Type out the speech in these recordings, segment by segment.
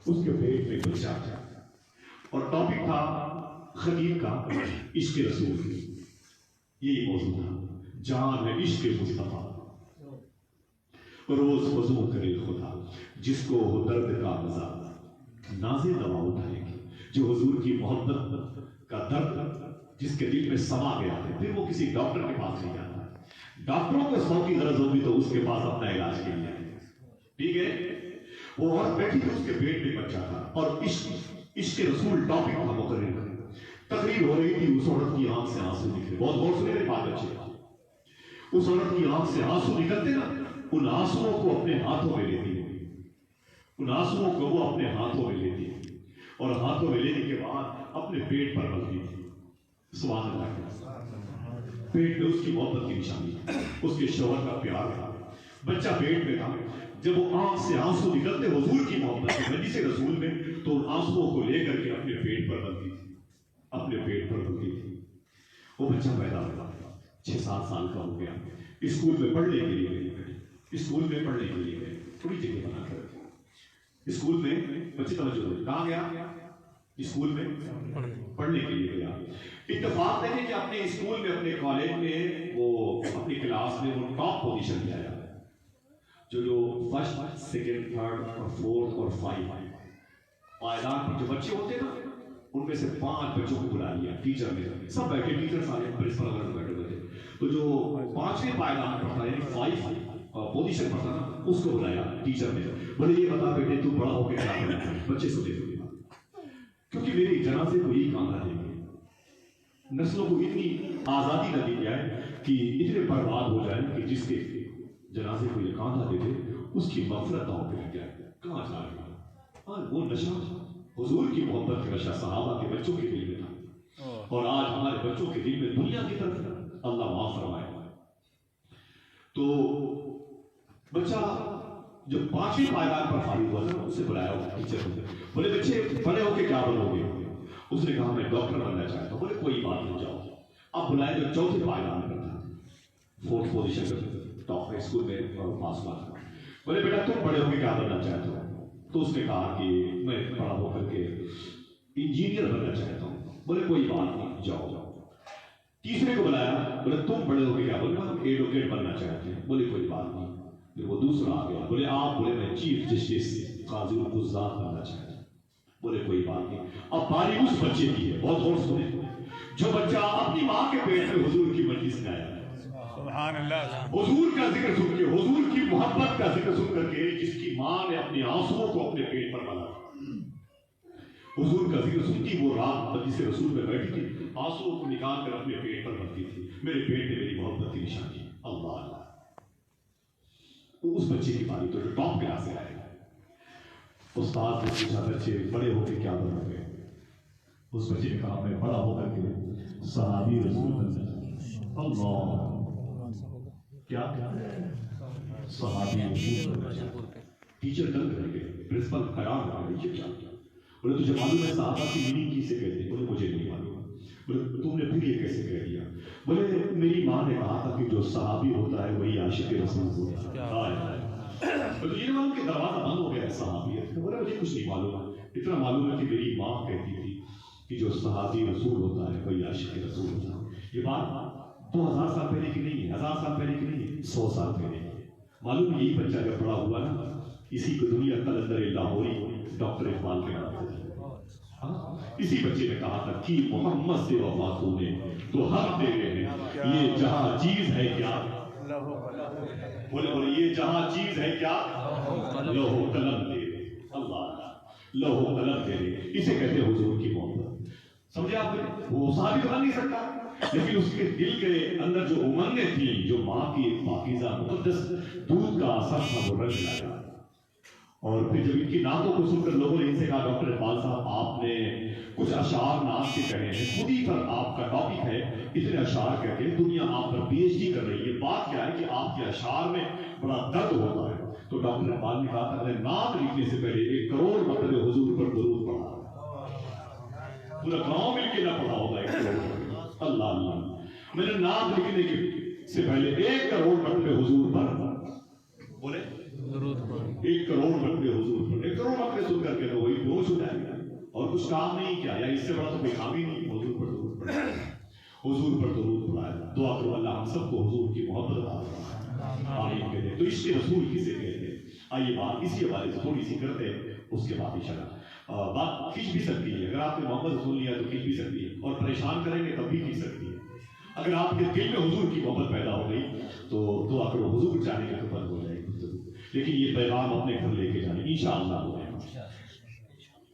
اس کے پیٹ میں بچہ تھا اور ٹاپک تھا خطیب کا عشق رسول. یہی موضوع تھا جان ہے عشق مصطفیٰ. روز وضو کرے خدا جس کو ہو درد کا مزہ نازے دوا اٹھائے گی. جو حضور کی محبت کا درد جس کے دل میں سما گیا ہے پھر وہ کسی ڈاکٹر کے پاس نہیں جاتا. ڈاکٹروں کو 100 کی غرض ہوگی تو اس کے پاس اپنا علاج کے لیے آئے. ٹھیک ہے. وہ عورت بیٹھی تھی اس کے پیٹ میں بچہ تھا اور عشق رسول ٹاپک کا مقرر تقریر ہو رہی تھی. اس عورت کی آنکھ سے آنسو نکلے. بہت غور سے میرے بات اچھے. اس عورت کی آنکھ سے آنسو نکلتے نا ان آنسوؤں کو اپنے ہاتھوں میں لیتی ہے. ان آنسوؤں کو وہ اپنے ہاتھوں میں لیتی ہے اور ہاتھوں میں لینے کے بعد اپنے پیٹ پر ملتی تھی. سبحان اللہ. پیٹ میں اس کی محبت کی نشانی اس کے شوہر کا پیار تھا. بچہ پیٹ میں تھا. جب وہ آنکھ سے آنسو نکلتے حضور کی محبت سے مجلس رسول میں تو ان آنسوؤں کو لے کر کے اپنے پیٹ پر ملتی تھی. اپنے پیٹ پر ملتی تھی. وہ بچہ پیدا ہوا 6-7 سال کا ہو گیا. اسکول میں پڑھنے کے لیے گئی. اسکول میں پڑھنے کے لیے گئے. تھوڑی جگہ بنا کر اسکول میں بچے توجہ دیں. کہاں گیا؟ اسکول میں پڑھنے کے لیے گیا. اتفاق دیکھیں کہ اپنے اسکول میں اپنے کالج میں وہ اپنی کلاس میں وہ ٹاپ پوزیشن پہ آیا. جو فرسٹ سیکنڈ تھرڈ اور فورتھ اور 5 پائیدان کے جو بچے ہوتے ہیں نا ان میں سے 5 بچوں کو بلا لیا ٹیچر نے. سب بیٹھے ٹیچر سارے پرنسپل وغیرہ بیٹھے ہوئے تھے. تو جو 5ویں پائیدان پر تھا یعنی 5 پوزیشن پر تھا نا اس کو بلایا ٹیچر نے. بولے یہ بتا بیٹے تو بڑا ہو کے کیا کرنا ہے. بچے سوچے تھے کیونکہ میری جنازے کو یہی کاندھا دیں گے. نسلوں کو اتنی آزادی نہ دی جائے کہ اتنے برباد ہو جائیں کہ جس کے جنازے کو یہ کاندھا دے دے اس کی مغفرت نہ ہو کے رہ جائے. کہاں جا رہے ہیں؟ وہ نشہ حضور کی محبت کا نشہ صحابہ کے بچوں کے دل میں تھا اور آج ہمارے بچوں کے دل میں دنیا کی طرف اللہ معاف فرمائے. تو بچہ جب 5ویں پائیدان پر فارغ ہوا تھا اسے بلایا ہوا ٹیچر نے. بولے بچے بڑے ہو کے کیا بنو گے؟ اس نے کہا میں ڈاکٹر بننا چاہتا ہوں. بولے کوئی بات نہیں جاؤ. اب بلائے جو 4تھے پائیدان پر تھا 4تھ پوزیشن پر ٹاپ اسکول میں پاس ہوا تھا. بولے بیٹا تم بڑے ہو کے کیا بننا چاہتے ہو؟ تو اس نے کہا کہ میں بڑا ہو کر کے انجینئر بننا چاہتا ہوں. بولے کوئی بات نہیں جاؤ. تیسرے کو بلایا. بولے تم بڑے ہو کے کیا بننا؟ ہم ایڈوکیٹ بننا چاہتے ہیں. بولے کوئی بات نہیں. پھر وہ دوسرا آ گیا. بولے آپ؟ بولے میں چیف جسٹس قاضی القضات بننا چاہتا ہوں. بولے کوئی بات نہیں. اب باری اس بچے کی ہے. بہت غور سنیں. جو بچہ اپنی ماں کے پیٹ میں حضور کی مجلس میں آیا سبحان اللہ حضور کا ذکر سن کے حضور کی محبت کا ذکر سن کر کے جس کی ماں نے اپنے آنسوؤں کو اپنے پیٹ پر ملا حضور کا ذکر سنتی وہ رات مجلس رسول میں بیٹھی تھی آنسوؤں کو نکال کر اپنے پیٹ پر ملتی تھی. میرے پیٹ میں میری محبت کی نشانی. اللہ اللہ. اس بچے کی باری تو جو ٹاپ کلاس سے آئے استاد نے پوچھا بچے بڑے ہو کے کیا بنو گے؟ اس بچے نے کہا میں بڑا ہو کر کے صحابی رسول اللہ. اللہ کیا صحابی رسول. ٹیچر دنگ رہ گئے. پرنسپل حیران رہ گئے یہ کیا. بولے تجھے معلوم ہے صحابہ کی میننگ کسے کہتے ہیں؟ بولے مجھے نہیں معلوم. بولے تم نے پھر یہ کیسے کہہ دیا؟ بولے میری ماں نے کہا تھا کہ جو صحابی ہوتا ہے وہی عاشق رسول ہوتا ہے. بولے یہ معلوم کہ دروازہ بند ہو گیا ہے صحابیت. بولے مجھے کچھ نہیں معلوم ہے. اتنا معلوم ہے کہ میری ماں کہتی تھی کہ جو صحابی رسول ہوتا ہے وہی عاشق رسول ہوتا ہے. یہ بات 2000 سال پہلے کی نہیں ہے 1000 سال پہلے کی نہیں ہے 100 سال پہلے کی ہے. معلوم یہی بچہ جب بڑا ہوا نا اسی کو دنیا قلندر لاہوری ڈاکٹر اقبال کے نام سے اسی بچے نے کہا تھا کہ محمد سے وفا تو نے تو ہم دے رہے ہیں یہ جہاں چیز ہے کیا. بولے یہ جہاں چیز ہے کیا لوہو قلم دے رہے. اللہ لوہو قلم دے رہے. اسے کہتے ہیں حضور کی محبت. سمجھے آپ نے؟ وہ ثابت کر نہیں سکتا لیکن اس کے دل کے اندر جو امنگیں تھیں جو ماں کی پاکیزہ مقدس دودھ کا اثر تھا وہ رنگ لایا. اور پھر جب ان کی نعتوں کو سن کر لوگوں نے ان سے کہا ڈاکٹر اقبال صاحب آپ نے کچھ اشعار نعت کے کہے ہیں خود ہی پر آپ کا ٹاپک ہے اتنے اشعار کہہ کے دنیا آپ پر پی ایچ ڈی کر رہی ہے. بات کیا ہے کہ آپ کے اشعار میں بڑا درد ہوتا ہے. تو ڈاکٹر اقبال نے کہا تھا میں نعت لکھنے سے پہلے 1 کروڑ مرتبہ حضور پر درود پڑھا. پورا گاؤں مل کے نہ پڑھا ہوگا 1 کروڑ. اللہ اللہ. میں نے نعت لکھنے سے پہلے 1 کروڑ مرتبہ حضور پر بولے 1 کروڑ مرتبہ حضور پر 1 کروڑ مرتبہ سن کر کے تو وہی خوش ہو جائے گا اور کچھ کام نہیں کیا یا اس سے بڑا تو کوئی کام ہی نہیں. حضور پر درود پڑھا, حضور پر درود پڑھا. دعا کرو اللہ ہم سب کو حضور کی محبت عطا فرمائے. آمین کہتے ہیں. تو عشق رسول کسے کہتے ہیں؟ آئیے بات اسی حوالے سے تھوڑی سی کرتے ہیں, اس کے بعد انشاءاللہ بات کھینچ بھی سکتی ہے. اگر آپ نے محبت رسول لیا تو کھینچ بھی سکتی ہے, اور پریشان کریں گے تب بھی کھینچ سکتی ہے. اگر آپ کے دل میں حضور کی محبت پیدا ہو گئی تو دعا کرو حضور جانے کے تو بند ہو جائے گی. لیکن یہ پیغام اپنے گھر لے کے جانے انشاءاللہ.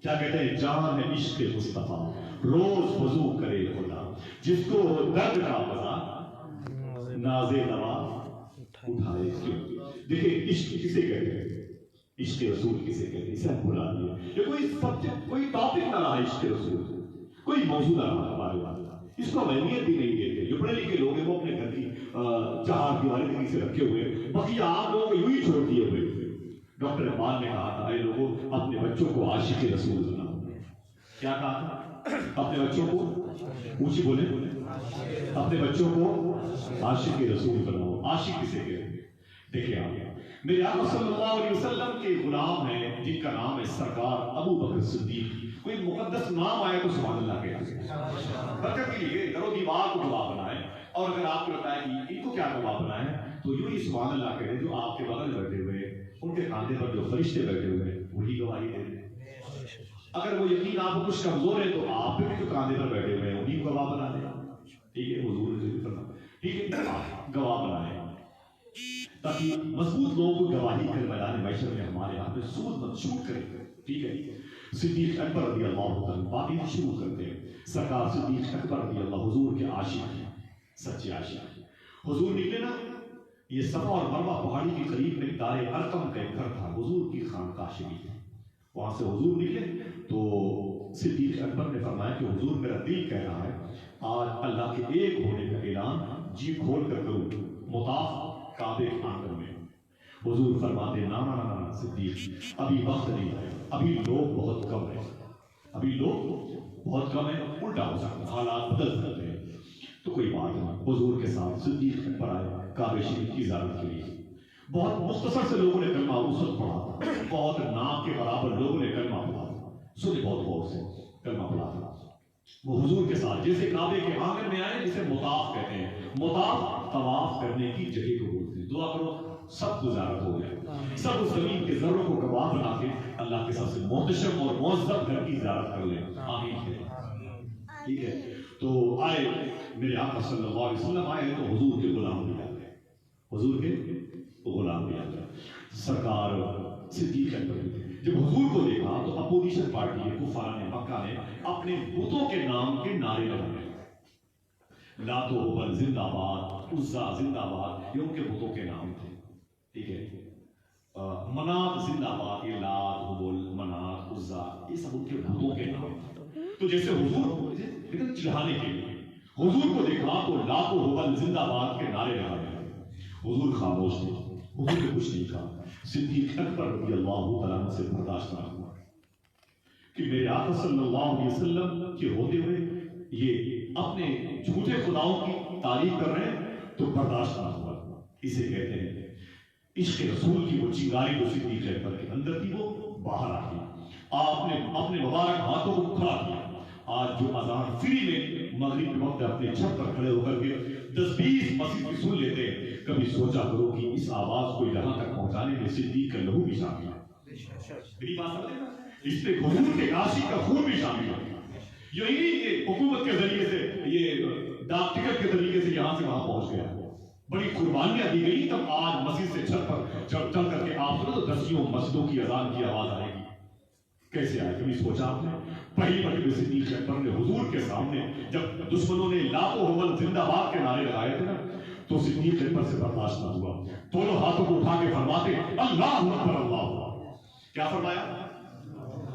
کیا کہتے ہیں؟ جان ہے عشق مصطفیٰ روز وضو کرے خدا, جس کو درد کا مزہ ناز نوا اٹھائے. دیکھیں عشق کسے کہتے ہیں؟ عشق رسول کسے کہتے ہیں؟ اسے ہم بلا دیے. یہ کوئی سبجیکٹ کوئی ٹاپک نہ رہا عشق رسول, کوئی موضوع نہ رہا ہمارے پاس. اس کو اہمیت بھی نہیں دیتے. جو پڑھے لکھے لوگ ہیں وہ اپنے گھر کی چار دیواری سے رکھے ہوئے, باقی آپ لوگوں کو یوں ہی چھوڑ دیے ہوئے. ڈاکٹر اقبال نے کہا تھا اے لوگوں اپنے بچوں کو عاشق رسول بناؤ. کیا کہا تھا؟ اپنے بچوں کو اونچی بولے, اپنے بچوں کو عاشق رسول بناؤ. عاشق کسے کہتے ہیں؟ دیکھیں آپ میرے آقا صلی اللہ علیہ وسلم کے غلام ہیں جن کا نام ہے سرکار ابو بکر صدیق. کوئی مقدس نام آئے تو سبحان اللہ کہتے ہیں. برکت کے لیے کرو دیوار کو گواہ بنائے, اور اگر آپ کو لگتا ہے کہ ان کو کیا گواہ بنائے تو یوں ہی سبحان اللہ کہتے ہیں. جو آپ کے بغل بیٹھے ہوئے ان کے کاندھے پر جو فرشتے بیٹھے ہوئے وہی گواہی دے رہے ہیں. اگر وہ یقین آپ کو کچھ کمزور ہے تو آپ بھی جو کاندھے پر بیٹھے ہوئے ہیں انہیں گواہ بنا دیں. ٹھیک ہے, حضور نے فرمایا ٹھیک ہے گواہ بنائے تاکہ مضبوط لوگوں کو گواہی کر میدان محشر میں ہمارے یہاں پہ سود منشور کرے. ٹھیک ہے. صدیق اکبر رضی اللہ عنہ بات شروع کرتے ہیں. سرکار صدیق اکبر رضی اللہ حضور کے عاشق ہیں, سچے عاشق. حضور نکلے نا, یہ صفا اور مروہ پہاڑی کے قریب میں دار ارقم کا ایک گھر تھا, حضور کی خانقاہ شریف ہے. وہاں سے حضور نکلے تو صدیق اکبر نے فرمایا کہ حضور میرا دل کہہ رہا ہے آج اللہ کے ایک ہونے کا اعلان جی کھول کر کروں مطاف کعبے کے آنگن میں. حضور فرماتے نا نا نا نا صدیق ابھی وقت نہیں ہے, ابھی لوگ بہت کم ہیں, ابھی لوگ بہت کم ہیں, الٹا ہو سکتا ہے, حالات بدل سکتے ہیں. تو کوئی بات نہیں. حضور کے ساتھ صدیق اکبر آئے کعبہ شریف کی زیارت کے لیے. بہت مختصر سے لوگوں نے کلمہ اس وقت پڑھا تھا, بہت ناک کے برابر لوگوں نے کلمہ پڑھا تھا. سنیں بہت غور سے کلمہ پڑھا تھا. وہ حضور کے ساتھ جیسے کعبے کے آنگن میں آئے جسے مطاف کہتے ہیں. مطاف طواف کرنے کی جگہ کو بولتے ہیں. دعا کرو سب گزارت ہو جائے, سب اس زمین کے ذروں کو گواہ بنا کے اللہ کے سب سے محتشم اور معذب گھر کی زیارت کر لیں. آمین. ٹھیک ہے. تو آئے میرے آقا صلی اللہ علیہ وسلم آئے تو حضور کے غلام بھی آ گئے, حضور کے غلام بھی آ گئے. سرکار صدیق اکبر جب حضور کو دیکھا تو اپوزیشن پارٹی کفار مکہ نے اپنے بتوں کے نام کے نعرے لگائے. لات و ہبل زندہ باد, عزا زندہ باد, یہ ان کے بتوں کے نام تھے. ٹھیک ہے. منات زندہ باد, یہ لات ہبل منات عزا یہ سب ان کے بتوں کے نام تھے. تو جیسے حضور چڑھانے کے لیے حضور کو دیکھا تو لات و ہبل زندہ باد کے نعرے لگائے. حضور خاموش تھے, حضور نے کچھ نہیں کہا. صدیق اکبر رضی اللہ تعالیٰ عنہ سے برداشت نہ ہوا کہ میرے آقا صلی اللہ علیہ وسلم کے ہوتے ہوئے یہ اپنے جھوٹے خداؤں کی تعریف کر رہے ہیں, تو برداشت نہ ہوا. اسے کہتے ہیں عشق رسول کی وہ چنگاری جو صدیق اکبر کے اندر تھی وہ باہر آ گئی. آپ نے اپنے مبارک ہاتھوں کو کھڑا کیا. آج جو اذان فری میں مغرب کے وقت اپنے چھت پر کھڑے ہو کر کے 10-20 مسجد کی سن لیتے ہیں, کبھی سوچا کرو کہ اس آواز کو یہاں تک پہنچانے میں صدیق کا لہو بھی شامل ہے. میری بات سمجھے نا, اس پہ حضور کے عاشق کا خون بھی شامل ہے. یہ حکومت کے ذریعے سے, یہ ڈاک ٹکٹ کے طریقے سے یہاں سے وہاں پہنچ گیا. بڑی قربانیاں دی گئی. تب آج مسجد سے چھت پر جب چل کر کے آپ سنو تو 10 مسجدوں کی اذان کی آواز آئے گی. کیسے آئے, کبھی سوچا آپ نے؟ پہلی مرتبہ صدیق اکبر نے حضور کے سامنے جب دشمنوں نے لاکھوں حول زندہ باد کے نعرے لگائے تھے نا, تو صدیق اکبر سے برداشت نہ ہوا. دونوں ہاتھوں کو اٹھا کے فرماتے اللہ اکبر اللہ. کیا فرمایا؟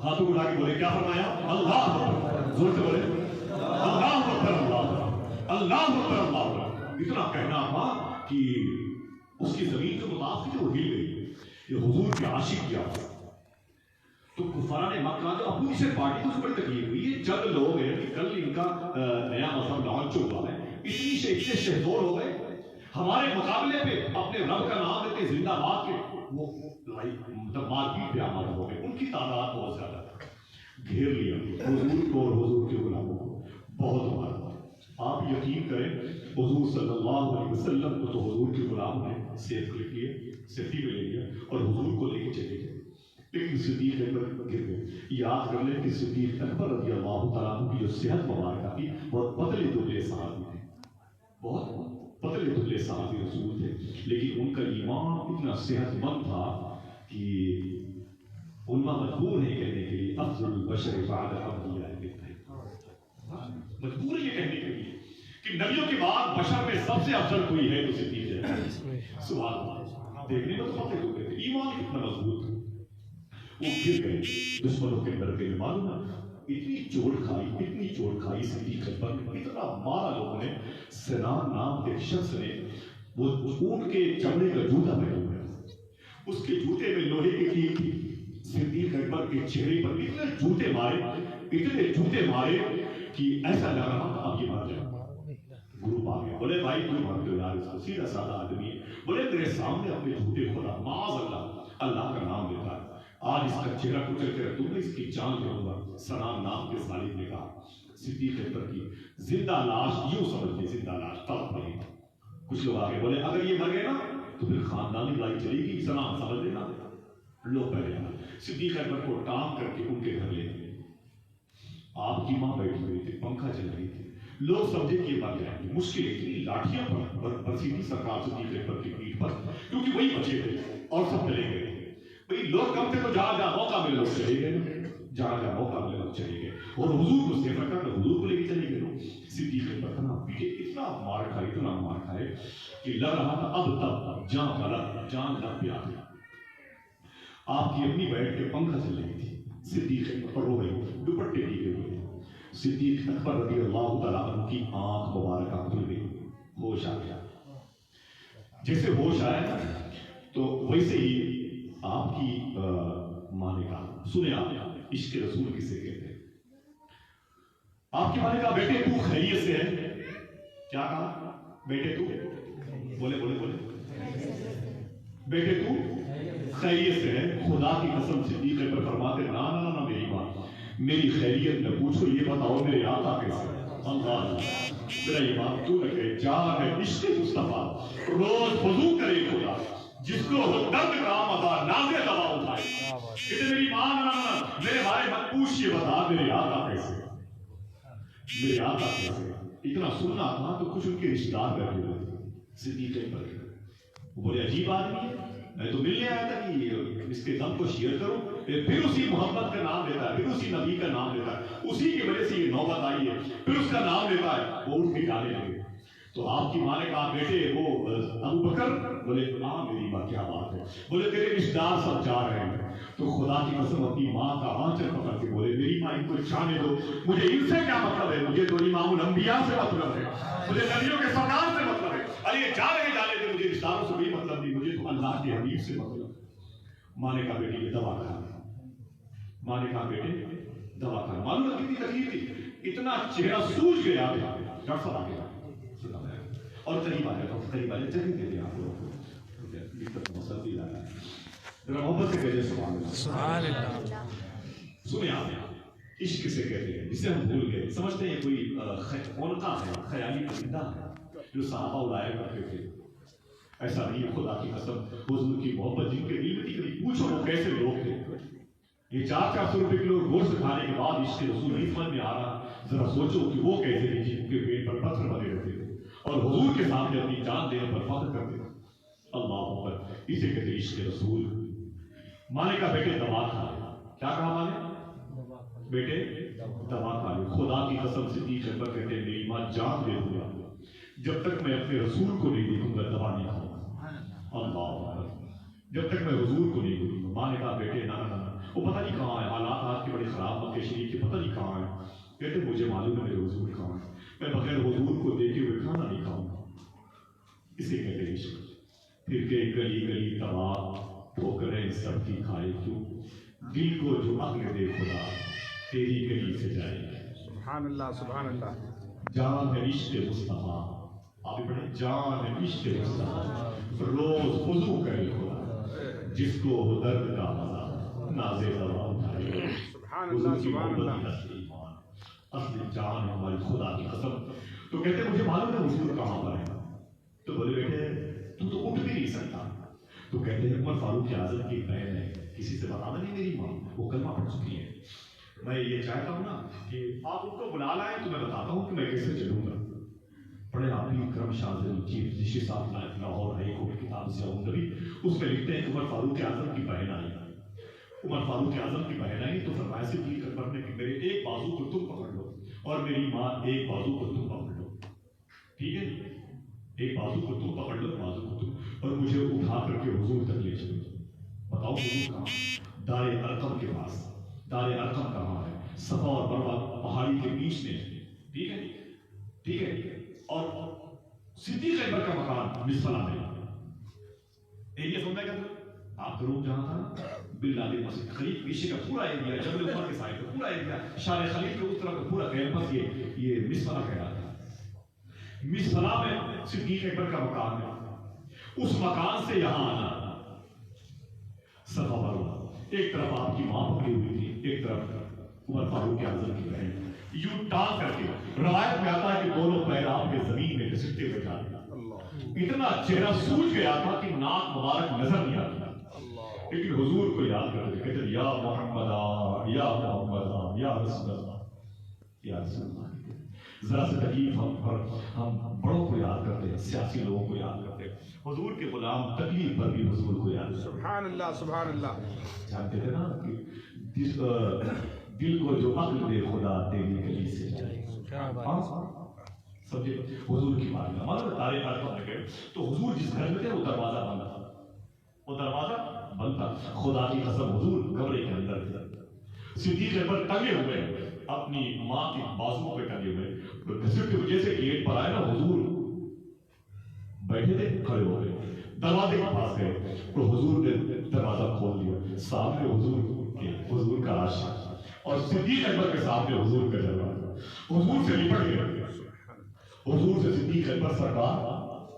ہاتھوں کو اٹھا کے بولے, کیا فرمایا؟ اللہ اکبر. زور سے بولے اللہ اکبر اللہ, اللہ اکبر اللہ. اتنا کہنا تھا کہ اس کی زمین کے مطابق جو ہل گئی. یہ حضور کے عاشق کیا تھا. تو کفارہ نے مکہ جو اپوزیشن پارٹی کو بڑی تکلیف ہوئی. یہ چند لوگ ہیں کہ کل ان کا نیا مذہب لانچ ہوا ہے, اتنے شہزور ہو گئے, ہمارے مقابلے پہ اپنے رب کا نام لیتے زندہ باد کے وہ مار پیٹ پہ آمادہ ہو گئے. ان کی تعداد بہت زیادہ ہے. گھیر لیا حضور کو اور حضور کے غلاموں کو، بہت مارا۔ آپ یقین کریں حضور صلی اللہ علیہ وسلم کو تو حضور کے غلام نے سیف لے لیے، سیفٹی میں لے لیا اور حضور کو لے کے چلے گئے، لیکن صدیق اکبر گر گئے۔ یاد کر لیں کہ صدیق اکبر رضی اللہ تعالیٰ عنہ کی جو صحت مبارکہ تھی، بہت پتلے دبلے صحابی تھے، بہت پتلے دبلے صحابی رسول تھے، لیکن ان کا ایمان اتنا صحت مند تھا کہ علماء مجبور ہیں کہنے کے لیے افضل البشر بعد انبیاء مجبور ہے یہ کہنے کے لیے کہ نبیوں کے بعد بشر میں سب سے افضل کوئی ہے تو صدیق ہے۔ سوال دیکھنے میں تو پتہ ہو گئے تھے، ایمان کتنا مضبوط تھا۔ وہ گر گئے دشمنوں کے ڈر کے، معلوم ہے اتنی چوٹ کھائی صدیق اکبر نے، اتنا مارا لوگوں نے۔ سنان نام کے شخص نے وہ اونٹ کے چمڑے کا جوتا پہنا ہوا ہے، اس کے جوتے میں لوہے کی کیل تھی۔ صدیق اکبر کے چہرے پر اتنے جوتے مارے کہ ایسا لگ رہا تھا اب یہ مر جائے۔ گروپ آ گیا، بولے بھائی کیوں مارتے ہو یار اس کو، سیدھا سادہ آدمی ہے۔ بولے میرے سامنے اپنے جھوٹے کھولا، معاذ اللہ کا نام لیتا ہے، آج اس کا چہرہ کچل کے رکھ دوں گا، اس کی جان لوں گا۔ سلام نام کے صالح نے کہا صدیق اکبر کی زندہ لاش، یوں سمجھتے زندہ لاش تڑپ رہی تھی۔ کچھ لوگ آگے بولے اگر یہ مر گئے نا تو پھر خاندانی لڑائی چلے گی، سلام سمجھ لینا۔ لوگ پہلے صدیق اکبر کو ٹانگ کر کے ان کے گھر لے گئے۔ آپ کی ماں بیٹھی ہوئی تھی، پنکھا چل رہی تھی، لوگ سمجھے کہ یہ مر جائیں گے، مشکل اتنی لاٹھیاں پر برسی تھی سرکار صدیق اکبر کی پیٹھ پر، کیونکہ وہی بچے تھے اور سب چلے گئے تھے۔ بھئی لوگ کم تھے تو جہاں موقع ملے لوگ چلے گئے، جہاں موقع ملے لوگ چلے گئے، اور حضور کو سیف رکھا تو حضور کو لے کے چلے گئے لوگ۔ صدیق اکبر اتنا پیٹے، اتنا مار کھائے کہ لگ رہا تھا اب تب جان لگ پہ آ گئی۔ آپ کی اپنی بیٹھ کے پنکھا چل رہی تھی، صدیق اکبر رو رہی، دوپٹے دیے ہوئے تھے۔ صدیق اکبر رضی اللہ تعالیٰ عنہ کی آنکھ مبارکہ کھل گئی، ہوش آ گیا۔ جیسے ہوش آیا تو ویسے ہی آپ کی ماں نے کہا، سنے آپ عشق رسول کسے کہتے ہیں؟ آپ کی ماں نے کہا بیٹے تو خیریت سے ہے؟ کیا کہا؟ بیٹے تو بولے بیٹے تو خیریت سے ہے؟ خدا کی قسم صدیق اکبر فرماتے نا میری ماں، میری خیریت نہ پوچھو، یہ بتاؤ میرے آقا کیسے؟ اللہ میرا ایمان کیوں رکھے، جان ہے عشق مصطفیٰ، روز وضو کرے خدا، جس کو ہو درد کا مزہ نازے دوا اٹھائے۔ کہتے میری ماں میرے بھائی مت پوچھ، یہ بتا میرے آقا کیسے، میرے آقا کیسے؟ اتنا سننا تھا تو کچھ ان کے رشتہ دار بیٹھے ہوئے تھے صدیق اکبر کے، وہ بڑے عجیب آدمی ہے، میں تو ملنے آیا تھا کہ اس کے غم کو شیئر کروں، پھر اسی محمد کا نام لیتا ہے، پھر اسی نبی کا نام لیتا ہے، اسی کی وجہ سے یہ نوبت آئی ہے، پھر اس کا نام لیتا ہے، وہ اٹھ کے جانے لگے۔ تو آپ کی ماں نے کہا بیٹے وہ ابو بکر؟ بولے ہاں میری ماں کیا بات ہے؟ بولے تیرے رشتہ دار سب جا رہے ہیں۔ تو خدا کی قسم اپنی ماں کا آنچل پکڑ کے بولے میری ماں ان کو جانے دو، مجھے ان سے کیا مطلب ہے، مجھے تو امام الانبیاء سے مطلب ہے، مجھے نبیوں کے سردار سے مطلب ہے، ارے یہ جانے دے، مجھے رشتہ داروں سے کوئی مطلب نہیں، مجھے تو اللہ کے حبیب سے مطلب ہے۔ ماں نے کہا بیٹی یہ دوا کھا، ماں نے کہا بیٹے دوا کھا، معلوم ہے کتنی تکلیف تھی، اتنا چہرہ سوج گیا، ڈاکٹر صاحب آ گیا اور قریب آ جائے جگہ دے دیں آپ لوگوں کو، ذرا محبت سے کہتے سبحان اللہ۔ سنیں آپ عشق کسے کہتے ہیں، جسے ہم بھول گئے، سمجھتے ہیں کوئی خونقاہ ہے، خیالی پرندہ ہے جو صحابہ اڑایا کرتے تھے، ایسا نہیں ہے۔ خدا کی قسم حضور کی محبت جن کے دل میں تھی، پوچھو وہ کیسے لوگ تھے۔ یہ 400 روپے کلو گوشت کھانے کے بعد عشق رسول نہیں سمجھ میں آ رہا، ذرا سوچو کہ وہ کیسے تھے جن کے پیٹ پر پتھر بنے رہتے تھے اور حضور کے سامنے اپنی جان دینے پر فخر کرتے تھے۔ اللہ اکبر، اسے کہتے ہیں عشق رسول۔ ماں نے کہا بیٹے دوا کھا لے، کیا کہا ماں نے؟ بیٹے دوا کھا لے۔ خدا کی قسم صدیق اکبر کہتے ہیں میری ماں جان دے دوں گا، جب تک میں اپنے رسول کو نہیں دیکھوں گا دوا نہیں کھاؤں گا۔ اللہ اکبر، جب تک میں حضور کو نہیں دیکھوں گا۔ ماں نے کہا بیٹے نہ وہ پتہ نہیں کہاں ہے، حالات آج کے بڑے خراب، مکے شریف کے پتہ نہیں کہاں ہے۔ کہتے مجھے معلوم ہے میرے حضور کہاں ہے، میں بغیر حضور کو دیکھے ہوئے کھانا نہیں کھاؤں گا۔ اسے کہتے ہیں عشق۔ پھر کہ گلی گلی تباہ ٹھوکریں سب کی کھائے کیوں، دل کو جو عقل دے خدا تیری گلی سے جائے گی۔ سبحان اللہ سبحان اللہ۔ جان ہے عشق مصطفیٰ، آپ پڑھیں جان ہے عشق مصطفیٰ، روز وضو کرے خدا، جس کو درد کا مزہ نازے دوا اٹھائے۔ حضور کی محبت اصل ایمان، اصل جان ہے ہماری، خدا کی قسم. تو کہتے مجھے معلوم ہے حضور کہاں پر ہے. تو بولے بیٹے تو اٹھ بھی نہیں سکتا. تو کہتے ہیں عمر فاروق اعظم کی بہن ہے، کسی سے بتا نہیں میری ماں وہ کلمہ پڑھ چکی ہے. میں یہ چاہتا ہوں نا کہ آپ ان کو بلا لائیں تو میں بتاتا ہوں کہ میں کیسے چلوں گا. پڑھے آپ بھی Karam Shah chief justice of Lahore high court کتاب سے نبی، اس میں لکھتے ہیں کہ عمر فاروق اعظم کی بہن آئی. عمر فاروق اعظم کی بہن آئی تو فرمایا صدیق اکبر نے کہ میرے ایک بازو کو تم پکڑ لو اور میری ماں ایک بازو کو تم پکڑ لو. ٹھیک ہے، ایک بازو کو تم پکڑ لو، بازو کو تم، اور مجھے اٹھا کر کے حضور تک لے چلو. بتاؤ حضور کہاں؟ دار ارقم کے پاس. دار ارقم کہاں ہے؟ صفا اور مروہ پہاڑی کے بیچ میں. ٹھیک ہے، ٹھیک ہے. اور صدیق اکبر کا مکان مصفلا میں. ایریا سنتا ہے آپ کا روم جہاں تھا باللہ مسجد خلیج پیچھے کا پورا ایریا، جبل عمر کے سائڈ کا پورا ایریا، شار خلیج کے اس طرف کا پورا کیمپس یہ مصفلا کہلاتا ہے. مصفلا میں صدیق اکبر کا مکان ہے. اس مکان سے یہاں آنا صفا مروہ، ایک طرف آپ کی ماں پکڑی ہوئی تھی، ایک طرف عمر فاروق اعظم کی بہن. یوں ٹانگ کر کے روایت میں آتا ہے کہ دونوں پیر آپ کے زمین میں گھسٹتے ہوئے جا رہے. اتنا چہرہ سوج گیا تھا کہ ناک مبارک نظر نہیں آتا. لیکن حضور کو یاد کرتے کہتے یا محمد یا محمد یا رسول اللہ یا رسول اللہ. ذرا سے تکلیف ہم بڑوں کو یاد کرتے ہیں، سیاسی لوگوں کو یاد کرتے ہیں. حضور کے غلام تکلیف پر بھی حضور کو یاد کرتے. سبحان اللہ سبحان اللہ. جانتے تھے نا کہ دل کو جو عقل دے خدا تیری گلی سے جائے. سمجھے حضور کی بات ہے. ہمارے تاریخ میں گئے تو حضور جس گھر میں تھے وہ دروازہ بند تھا، وہ دروازہ بند تھا. خدا کی قسم حضور کمرے کے اندر تھے. صدیق اکبر ٹنگے ہوئے اپنی ماں کی بازو پہ ٹنگے ہوئے، گھسٹتے ہوئے جیسے گیٹ پر آئے نا حضور بیٹھے تھے، کھڑے ہو گئے، دروازے کے پاس گئے تو حضور نے دروازہ کھول دیا. سامنے حضور کا عاشق اور صدیق اکبر کے سامنے حضور کا دروازہ. حضور سے لپٹ گئے، حضور سے صدیق اکبر سرکار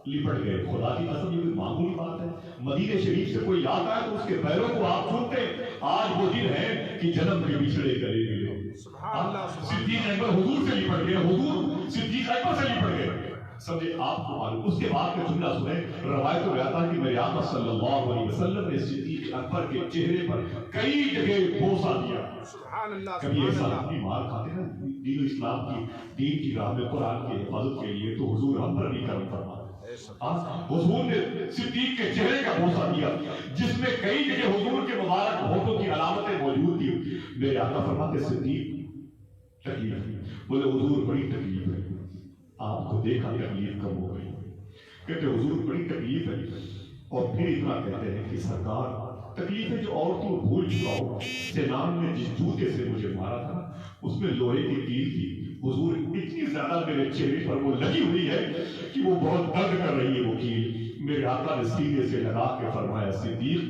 لپٹ گئے. خدا کی قسم یہ کوئی معمولی بات ہے؟ مدینہ شریف سے کوئی آتا ہے تو اس کے پیروں کو آپ چھوتے. آج وہ دن ہے کہ جنم کے بچھڑے کرے گئے. صدیق اکبر حضور سے لپٹ گئے، حضور صدیق اکبر سے لپٹ گئے. سمجھے آپ کو معلوم. اس کے بعد کا جملہ سنیں، روایت میں آتا ہے کہ میرے آقا صلی اللہ علیہ وسلم نے صدیق اکبر کے چہرے پر کئی جگہ بوسہ دیا. کبھی ایسا اپنی مار کھاتے ہیں دین و اسلام کی دین کی راہ میں قرآن کی حفاظت کے لیے تو حضور ہم پر بھی کرم فرما. حضور نے صدیق کے چہرے کا بوسہ دیا جس میں کئی جگہ حضور کے مبارک ہونٹوں کی علامتیں موجود تھی. میرے آقا فرماتے صدیق تکلیف، بولے حضور بڑی تکلیف ہے. آپ کو دیکھا تکلیف کم ہو گئی. کہتے حضور بڑی تکلیف ہے. اور پھر اتنا کہتے ہیں کہ سرکار تکلیف ہے جو عورتوں بھول چکا ہو. سینان نے جس جوتے سے مجھے مارا تھا اس میں لوہے کی کیل تھی. حضور اتنی زیادہ میرے چہرے پر وہ لگی ہوئی ہے کہ وہ بہت درد کر رہی ہے وہ کیل. میرے آقا نے سینے سے لگا کے فرمایا صدیق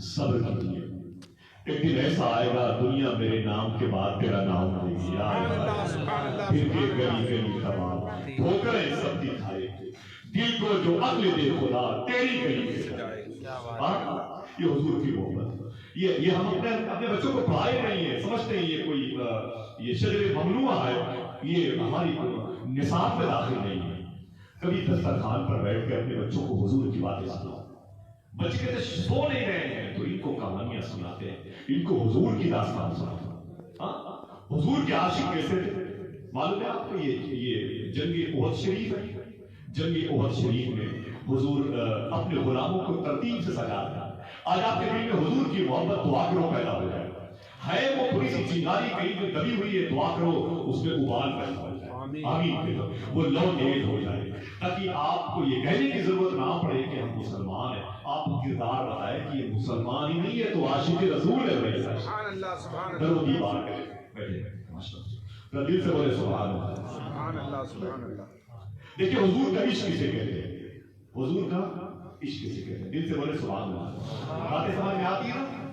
صبر کیجیے، ایک دن ایسا آئے گا دنیا میرے نام کے بعد تیرا نام لے گی. پھر کے گلی گلی تمام ٹھوکریں سب دکھائے، دل کو جو عقل دے خدا تیری گلی سے جائے. یہ حضور کی محبت. یہ ہم اپنے بچوں کو پڑھائے نہیں ہیں، سمجھتے ہیں یہ کوئی یہ شجر ممنوع ہے، یہ ہماری نصاب میں داخل نہیں ہے. کبھی دسترخوان پر بیٹھ کے اپنے بچوں کو حضور کی باتیں سناؤ. بچے کہتے سو نہیں رہے ہیں تو ان کو کہانیاں سناتے ہیں، ان کو حضور کی داستان سناتے ہیں. حضور کے عاشق کیسے تھے معلوم ہے آپ کو؟ یہ جنگ احد شریف ہے. جنگ احد شریف میں حضور اپنے غلاموں کو ترتیب سے سجاتا ہے. آج آپ کے دل میں حضور کی محبت دعا کرو پیدا ہو جائے. ہے وہ تھوڑی سی چنگاری کہیں جو دبی ہوئی ہے، دعا کرو اس میں ابال پیدا ہو جائے. آمین. وہ لو نیز ہو جائے تاکہ آپ کو یہ کہنے کی ضرورت نہ پڑے کہ ہم مسلمان ہیں. آپ کو کردار بتائے کہ یہ مسلمان ہی نہیں ہے تو عاشق رسول ہے. سبحان اللہ سبحان اللہ. درود کی بات کریں بیٹھے ماشاءاللہ دل سے بولے سبحان اللہ سبحان اللہ سبحان اللہ. دیکھیں حضور کا عشق کسے کہتے ہیں؟ حضور کا عشق کسے کہتے ہیں؟ دل سے بولے سبحان اللہ. باتیں سمجھ میں آتی ہیں نا؟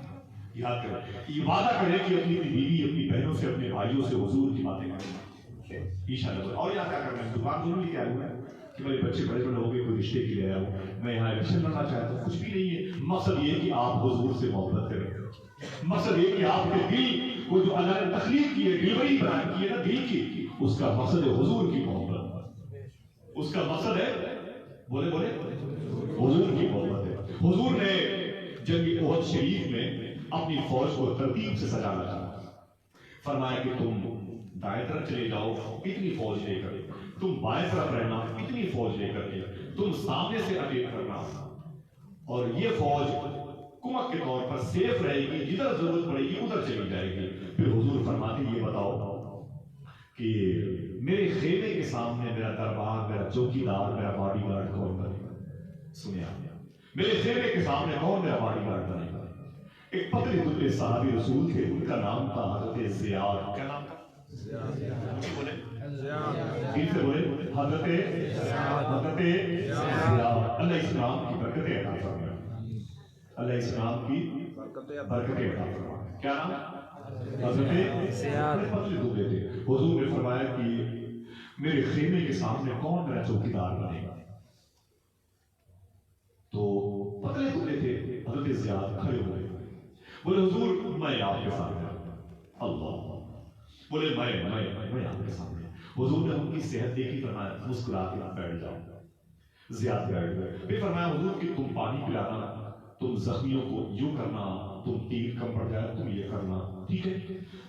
یاد کریں، یہ وعدہ کریں کہ اپنی بیوی اپنی بہنوں سے اپنے بھائیوں سے حضور کی باتیں کریں انشاءاللہ. اور یہاں کیا کرنا ہے؟ دکان دونوں لے کے آئے ہوئے ہیں کہ میرے بچے بڑے بڑے ہو گئے، کوئی رشتے کے لیے آیا ہوں، میں یہاں ایڈمیشن کرنا چاہتا ہوں. کچھ بھی نہیں ہے. مقصد یہ کہ آپ حضور سے محبت کریں. مقصد یہ کہ آپ کے دل جو اللہ نے تخلیق کی ہے، ڈلیوری بیان کی ہے نا دل کی، اس کا مقصد ہے حضور کی محبت، اس کا مقصد ہے بولے بولے حضور کی محبت ہے۔ حضور نے جنگ احد شریف میں اپنی فوج کو ترتیب سے سجانا چاہا، فرمایا کہ تم دائیں طرف چلے جاؤ اتنی فوج لے کر، تم بائیں طرف رہنا اتنی فوج لے کر کے، تم سامنے سے اٹیک کرنا، اور یہ فوج کمک کے طور پر سیف رہے گی، جدھر ضرورت پڑے گی ادھر چلی جائے گی۔ پھر حضور فرماتے یہ بتاؤ کہ میرے خیمے کے سامنے میرا دربار، میرا چوکیدار، میرا باڈی گارڈ کون بنے گا؟ سنیا، میرے خیمے کے سامنے کون میرا باڈی گارڈ بنے گا؟ ایک پتلے دبلے صحابی رسول تھے، ان کا نام تھا حضرت زیاد۔ کیا نام تھا؟ بولے دل سے بولے حضرت زیاد۔ اللہ اسلام کی برکتیں عطا فرمائے، اللہ اسلام کی برکتیں عطا فرمائے۔ کیا نام؟ حضرت زیاد۔ پتلے دبلے تھے۔ حضور نے فرمایا کہ میرے خیمے کے سامنے کون میرا چوکیدار بنے گا؟ تو پتلے دبلے تھے حضرت زیاد کھڑے ہوئے، بولے حضور میں آپ کے سامنے۔ اللہ بولے میں آپ کے سامنے۔ حضور نے ان کی صحت دیکھی، فرمایا مسکرا کے بیٹھ جاؤ۔ زیاد بیٹھ گئے۔ پھر فرمایا حضور کہ تم پانی پلانا، تم زخمیوں کو یوں کرنا، تم تیر کم پڑ جائے تم یہ کرنا، ٹھیک ہے؟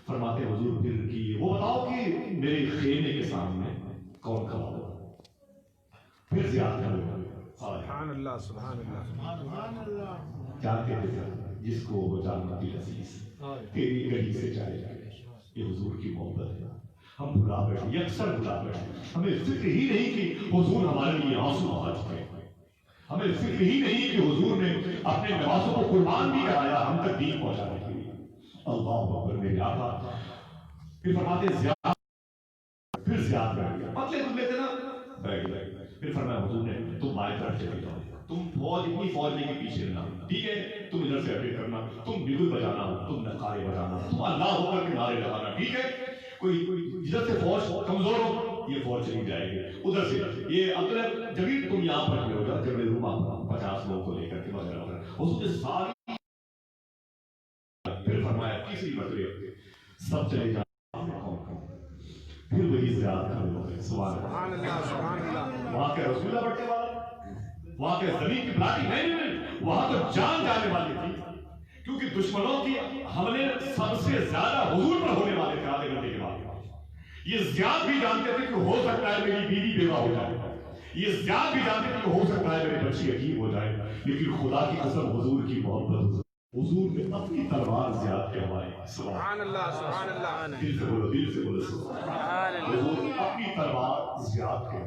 فرماتے حضور پھر کہ وہ بتاؤ کہ میرے خیمے کے سامنے کون کھڑا ہوگا؟ پھر زیاد کھڑے ہوئے۔ سبحان اللہ سبحان اللہ۔ کیا کہتے تھے؟ جس کو وہ جاننا بھی عزیز تیری گلی سے جائے جائے۔ یہ حضور کی محبت ہے۔ ہم بھلا بیٹھے، یہ اکثر بھلا بیٹھے، ہمیں فکر ہی نہیں کہ حضور ہمارے لیے آنسو بہا چکے، ہمیں فکر ہی نہیں کہ حضور نے اپنے نوازوں کو قربان بھی کرایا ہم تک دین پہنچانے کے لیے۔ اللہ اکبر میرے آقا۔ پھر فرماتے زیاد، پھر زیاد بیٹھ گیا، پتلے دبلے تھے نا، بیٹھ گئے۔ پھر فرمایا حضور نے تم بائیں طرف چلے جاؤ، تم فوج اتنی فوج لے کے پیچھے رہنا، ٹھیک ہے؟ تم ادھر سے اٹیک کرنا، تم بگل بجانا، تم نقارے بجانا، تم اللہ ہو کر کے نعرے لگانا، ٹھیک ہے؟ کوئی جدھر سے فوج کمزور ہو یہ فوج چلی جائے گی ادھر سے، یہ اگر جبھی تم یہاں پر کھڑے ہو جاؤ، جب روما 50 لوگوں کو لے کر کے وغیرہ وغیرہ، اس نے ساری۔ پھر فرمایا تیسری مرتبہ سب چلے جائیں، پھر وہی زیاد کھڑے ہو گئے۔ سبحان اللہ سبحان اللہ۔ وہاں کے رسول اللہ بڑھنے والا، وہاں کے زمین کی بلاٹی نہیں، وہاں تو جان جانے والی تھی، کیونکہ دشمنوں کی حملے سب سے زیادہ حضور پر ہونے والے تھے آدھے گھنٹے کے بعد۔ یہ زیاد بھی جانتے تھے کہ ہو سکتا ہے میری بیوی بیوہ ہو جائے، یہ زیاد بھی جانتے تھے کہ ہو سکتا ہے میرے بچے یتیم ہو جائے، لیکن خدا کی قسم حضور کی محبت، حضور نے اپنی تلوار زیاد کے ہمارے۔ سبحان اللہ سبحان اللہ۔ دل سے بولو، دل سے بولو سبحان اللہ۔ حضور اپنی تلوار زیاد کے